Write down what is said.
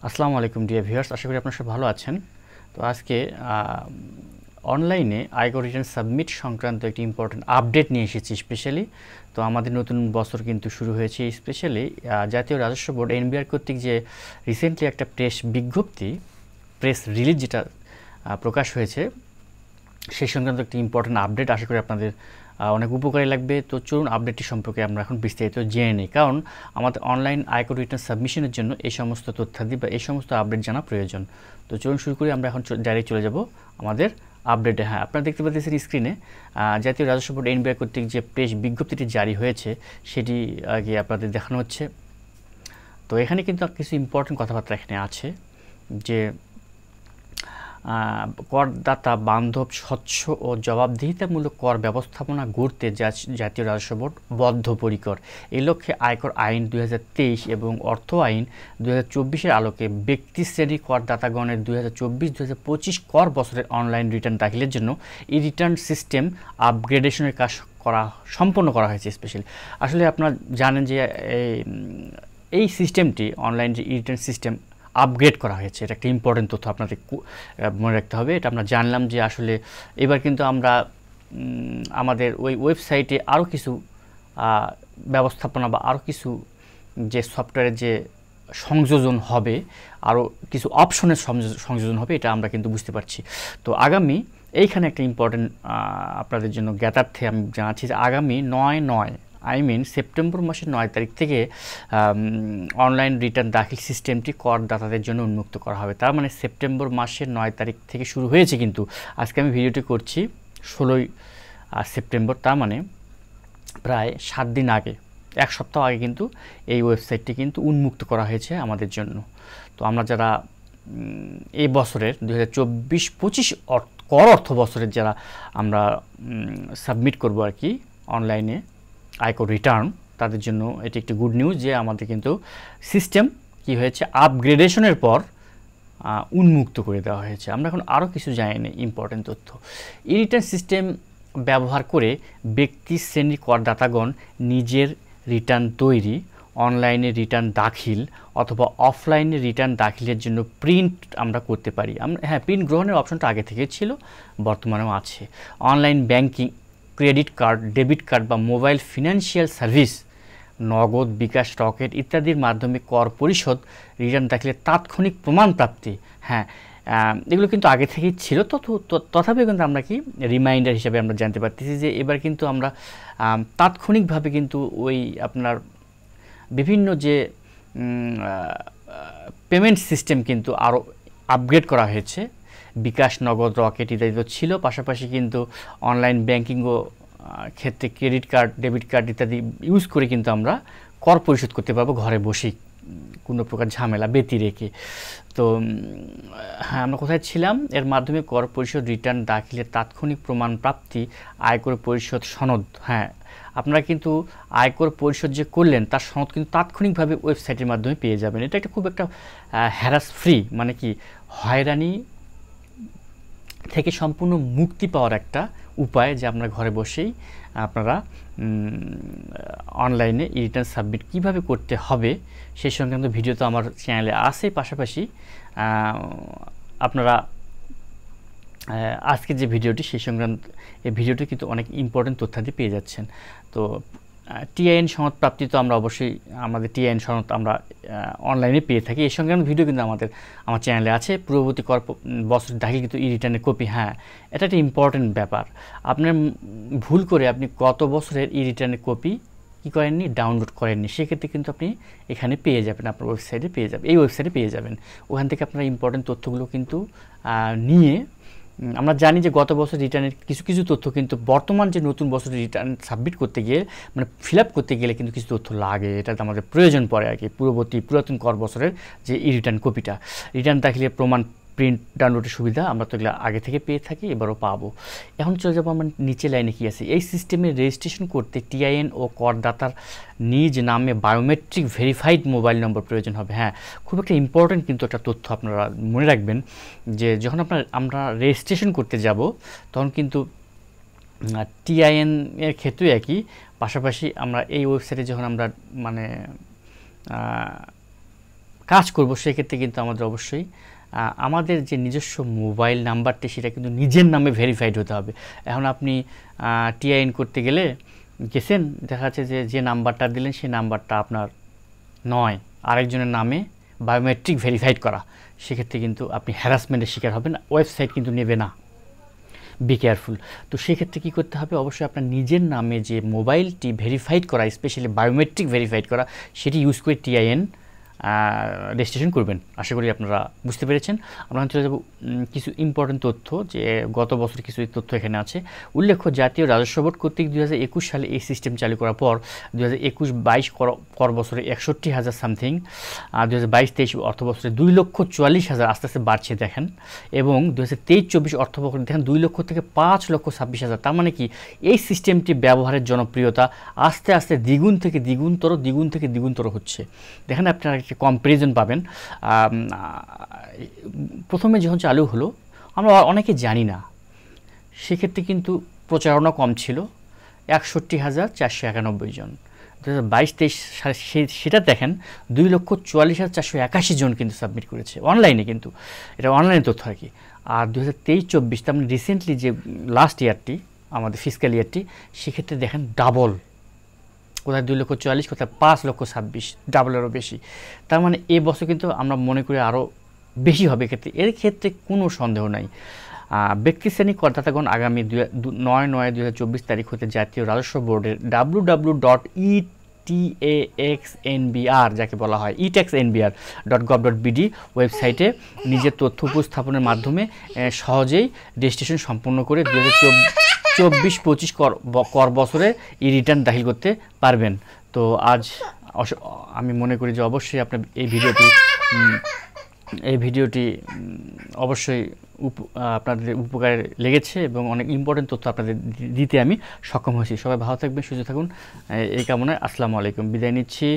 আসসালামু আলাইকুম dear viewers, আশা করি আপনারা সব ভালো আছেন। তো আজকে অনলাইনে আয়কর রিটার্ন সাবমিট সংক্রান্ত একটি ইম্পর্টেন্ট আপডেট নিয়ে এসেছি স্পেশালি। তো আমাদের নতুন বছর কিন্তু শুরু হয়েছে, স্পেশালি জাতীয় রাজস্ব বোর্ড এনবিআর কর্তৃক যে রিসেন্টলি একটা প্রেস রিলিজ যেটা প্রকাশ হয়েছে, সেই সংক্রান্ত একটি ইম্পর্টেন্ট আপডেট আশা করি আপনাদের অনেক উপকারী লাগবে। তো চলুন আপডেটটি সম্পর্কে আমরা এখন বিস্তারিত জেনে নিই, কারণ আমাদের অনলাইন আয়কর রিটার্ন সাবমিশনের জন্য এই সমস্ত তথ্যাদি বা এই সমস্ত আপডেট জানা প্রয়োজন। তো চলুন শুরু করি। আমরা এখন ডাইরেক্ট চলে যাব আমাদের আপডেটে। হ্যাঁ, আপনারা দেখতে পাচ্ছেন স্ক্রিনে জাতীয় রাজস্ব বোর্ড এনবিআর কর্তৃক যে প্রেস বিজ্ঞপ্তিটি জারি হয়েছে সেটি আগে আপনাদের দেখানো হচ্ছে। তো এখানে কিন্তু কিছু ইম্পর্টেন্ট কথাবার্তা এখানে আছে যে করদাতা বান্ধব, স্বচ্ছ ও জবাবদিহিতামূলক কর ব্যবস্থাপনা গড়তে জাতীয় রাজস্ব বোর্ড বদ্ধপরিকর। এই লক্ষ্যে আয়কর আইন 2023 এবং অর্থ আইন 2024-এর আলোকে ব্যক্তি শ্রেণী করদাতাগণের 2024-2025 কর বছরের অনলাইন রিটার্ন দাখিলের জন্য এই রিটার্ন সিস্টেম আপগ্রেডেশনের কাজ সম্পন্ন করা হয়েছে। স্পেশালি আসলে আপনারা জানেন যে এই সিস্টেমটি অনলাইন যে রিটার্ন সিস্টেম আপগ্রেড করা হয়েছে, এটা একটা ইম্পর্টেন্ট তথ্য আপনাদের মনে রাখতে হবে। এটা আমরা জানলাম যে আসলে এবার কিন্তু আমরা আমাদের ওই ওয়েবসাইটে আরও কিছু ব্যবস্থাপনা বা আরও কিছু যে সফটওয়্যারের যে সংযোজন হবে, আরও কিছু অপশনের সংযোজন হবে, এটা আমরা কিন্তু বুঝতে পারছি। তো আগামী এইখানে একটা ইম্পর্টেন্ট আপনাদের জন্য জ্ঞাতার্থে আমি জানাচ্ছি যে আগামী সেপ্টেম্বর মাসের 9 তারিখ থেকে অনলাইন রিটার্ন দাখিল সিস্টেমটি করদাতাদের জন্য উন্মুক্ত করা হবে। তার মানে সেপ্টেম্বর মাসের 9 তারিখ থেকে শুরু হয়েছে, কিন্তু আজকে আমি ভিডিওটি করছি 16 সেপ্টেম্বর। তার মানে প্রায় 7 দিন আগে, এক সপ্তাহ আগে কিন্তু এই ওয়েবসাইটটি কিন্তু উন্মুক্ত করা হয়েছে আমাদের জন্য। তো আমরা যারা এই বছরের 2024-25 অর্থ বছরের যারা আমরা সাবমিট করব আর কি অনলাইনে আয়কর রিটার্ন, তাদের জন্য এটি একটি গুড নিউজ যে আমাদের কিন্তু সিস্টেম কি হয়েছে, আপগ্রেডেশনের পর উন্মুক্ত করে দেওয়া হয়েছে। আমরা এখন আরও কিছু জানি না ইম্পর্টেন্ট তথ্য। এই রিটার্ন সিস্টেম ব্যবহার করে ব্যক্তি শ্রেণীর করদাতাগণ নিজের রিটার্ন তৈরি, অনলাইনে রিটার্ন দাখিল অথবা অফলাইনে রিটার্ন দাখিলের জন্য প্রিন্ট আমরা করতে পারি। হ্যাঁ, প্রিন্ট গ্রহণের অপশনটা আগে থেকে ছিল, বর্তমানেও আছে। Online banking, credit card, debit card বা মোবাইল ফিনান্সিয়াল সার্ভিস, নগদ, বিকাশ, রকেট ইত্যাদির মাধ্যমে কর পরিশোধ, রিটার্ন দাখিলের তাৎক্ষণিক প্রমাণ প্রাপ্তি। হ্যাঁ, এগুলো কিন্তু আগে থেকেই ছিল, তথাপিও কিন্তু আমরা কি রিমাইন্ডার হিসাবে আমরা জানতে পারতেছি যে এবার কিন্তু আমরা তাৎক্ষণিকভাবে কিন্তু ওই আপনার বিভিন্ন যে পেমেন্ট সিস্টেম কিন্তু আরও আপগ্রেড করা হয়েছে। বিকাশ, নগদ, রকেট ইত্যাদি তো ছিল, পাশাপাশি কিন্তু অনলাইন ব্যাংকিংও ক্ষেত্রে ক্রেডিট কার্ড, ডেবিট কার্ড ইত্যাদি ইউজ করে কিন্তু আমরা কর পরিশোধ করতে পারবো ঘরে বসেই, কোনো প্রকার ঝামেলা ব্যতি রেখে। তো হ্যাঁ, আমরা কোথায় ছিলাম? এর মাধ্যমে কর পরিশোধ, রিটার্ন দাখিলের তাৎক্ষণিক প্রমাণ প্রাপ্তি, আয়কর পরিশোধ সনদ। হ্যাঁ, আপনারা কিন্তু আয়কর পরিশোধ যে করলেন তার সনদ কিন্তু তাৎক্ষণিকভাবে ওয়েবসাইটের মাধ্যমে পেয়ে যাবেন। এটা একটা খুব একটা হ্যারাস ফ্রি, মানে কি হয়রানি থেকে সম্পূর্ণ মুক্তি পাওয়ার একটা উপায়, যে আপনারা ঘরে বসেই আপনারা অনলাইনে রিটার্ন সাবমিট কীভাবে করতে হবে সেই সংক্রান্ত ভিডিও তো আমার চ্যানেলে আছে। পাশাপাশি আপনারা আজকের যে ভিডিওটি সেই সংক্রান্ত এই ভিডিওটি কিন্তু অনেক ইম্পর্টেন্ট তথ্যাদি পেয়ে যাচ্ছেন। তো টিআইএন সনদ প্রাপ্তি তো আমরা অবশ্যই আমাদের টিআইএন সনদ আমরা অনলাইনে পেয়ে থাকি। এই সংক্রান্ত ভিডিও কিন্তু আমার চ্যানেলে আছে। পূর্ববর্তী কর বছর দাখিল কিন্তু ই রিটার্নের কপি। হ্যাঁ, এটা একটা ইম্পর্টেন্ট ব্যাপার। আপনার ভুল করে আপনি গত বছরের ই রিটার্নের কপি কী করেননি, ডাউনলোড করেননি, সেক্ষেত্রে কিন্তু আপনি এখানে পেয়ে যাবেন, আপনার ওয়েবসাইটে পেয়ে যাবেন, এই ওয়েবসাইটে পেয়ে যাবেন। ওখান থেকে আপনারা ইম্পর্টেন্ট তথ্যগুলো কিন্তু নিয়ে, আমরা জানি যে গত বছর রিটার্নের কিছু কিছু তথ্য কিন্তু বর্তমান যে নতুন বছরের রিটার্ন সাবমিট করতে গিয়ে মানে ফিল আপ করতে গেলে কিন্তু কিছু তথ্য লাগে, এটা আমাদের প্রয়োজন পড়ে আর কি। পুরাতন কর বছরের যে ই রিটার্ন কপিটা, রিটার্ন দাখিলের প্রমাণ প্রিন্ট ডাউনলোডের সুবিধা আমরা তো এগুলো আগে থেকে পেয়ে থাকি, এবারও পাবো। এখন চলে যাবো আমরা নিচে লাইনে কী আছে। এই সিস্টেমে রেজিস্ট্রেশন করতে টিআইএন ও করদাতার নিজ নামে বায়োমেট্রিক ভেরিফাইড মোবাইল নম্বর প্রয়োজন হবে। হ্যাঁ, খুব একটা ইম্পর্টেন্ট কিন্তু একটা তথ্য আপনারা মনে রাখবেন যে যখন আমরা রেজিস্ট্রেশন করতে যাব তখন কিন্তু টিআইএন এর ক্ষেত্রেও একই, পাশাপাশি আমরা এই ওয়েবসাইটে যখন আমরা মানে কাজ করব সেক্ষেত্রে কিন্তু আমাদের অবশ্যই আমাদের যে নিজস্ব মোবাইল নাম্বারটি সেটা কিন্তু নিজের নামে ভেরিফাইড হতে হবে। এখন আপনি টিআইএন করতে গেলে গেছেন, দেখা যাচ্ছে যে নাম্বারটা দিলেন সেই নাম্বারটা আপনার নয়, আরেকজনের নামে বায়োমেট্রিক ভেরিফাইড করা, সেক্ষেত্রে কিন্তু আপনি হ্যারাসমেন্টের শিকার হবেন, ওয়েবসাইট কিন্তু নেবে না। Be careful. তো সেক্ষেত্রে কী করতে হবে, অবশ্যই আপনার নিজের নামে যে মোবাইলটি ভেরিফাইড করা, স্পেশালি বায়োমেট্রিক ভেরিফাইড করা, সেটি ইউজ করে টিআইএন রেজিস্ট্রেশন করবেন। আশা করি আপনারা বুঝতে পেরেছেন। আমরা চলে যাব কিছু ইম্পর্টেন্ট তথ্য, যে গত বছর কিছু তথ্য এখানে আছে। উল্লেখ্য, জাতীয় রাজস্ব বোর্ড কর্তৃক 2021 সালে এই সিস্টেম চালু করার পর 2021-22 কর বছরে 61,000 সামথিং, 2022-23 অর্থ বছরে 2,44,000 আস্তে আস্তে বাড়ছে দেখেন, এবং 2023-24 অর্থ বছরে দেখেন 2 লক্ষ থেকে 5,26,000। তার মানে কি, এই সিস্টেমটি ব্যবহারের জনপ্রিয়তা আস্তে আস্তে দ্বিগুণ থেকে দ্বিগুণতর হচ্ছে। দেখেন আপনারা একটা কম্পারিজন পাবেন। প্রথমে যখন চালু হলো আমরা অনেকে জানি না, সেক্ষেত্রে কিন্তু প্রচারণা কম ছিল, 61,491 জন। 2022-23 সেটা দেখেন 2,44,481 জন কিন্তু সাবমিট করেছে অনলাইনে, কিন্তু এটা অনলাইনে তথ্য আর কি। আর 2023-24 তার মানে রিসেন্টলি যে লাস্ট ইয়ারটি, আমাদের ফিসক্যাল ইয়ারটি, সেক্ষেত্রে দেখেন ডাবল, কোথায় 2,44,000, কোথায় 5,26,000, ডাবলেরও বেশি। তার মানে এ বছর কিন্তু আমরা মনে করি আরও বেশি হবে ক্ষেত্রে, এর ক্ষেত্রে কোনো সন্দেহ নাই। ব্যক্তি শ্রেণী করদাতাগণ আগামী 9/9/2024 তারিখ হতে জাতীয় রাজস্ব বোর্ডের www.etaxnbr যাকে বলা হয় etaxnbr.gov.bd ওয়েবসাইটে নিজের তথ্য উপস্থাপনের মাধ্যমে সহজেই রেজিস্ট্রেশন সম্পন্ন করে 2024-25 কর বছরে ই রিটার্ন দাখিল করতে পারবেন। তো আজ আমি মনে করি যে অবশ্যই আপনার এই ভিডিওটি অবশ্যই আপনাদের উপকারে লেগেছে এবং অনেক ইম্পর্টেন্ট তথ্য আপনাদের দিতে আমি সক্ষম হয়েছি। সবাই ভালো থাকবেন, সুস্থ থাকুন, এই কামনায় আসসালামু আলাইকুম, বিদায় নিচ্ছি।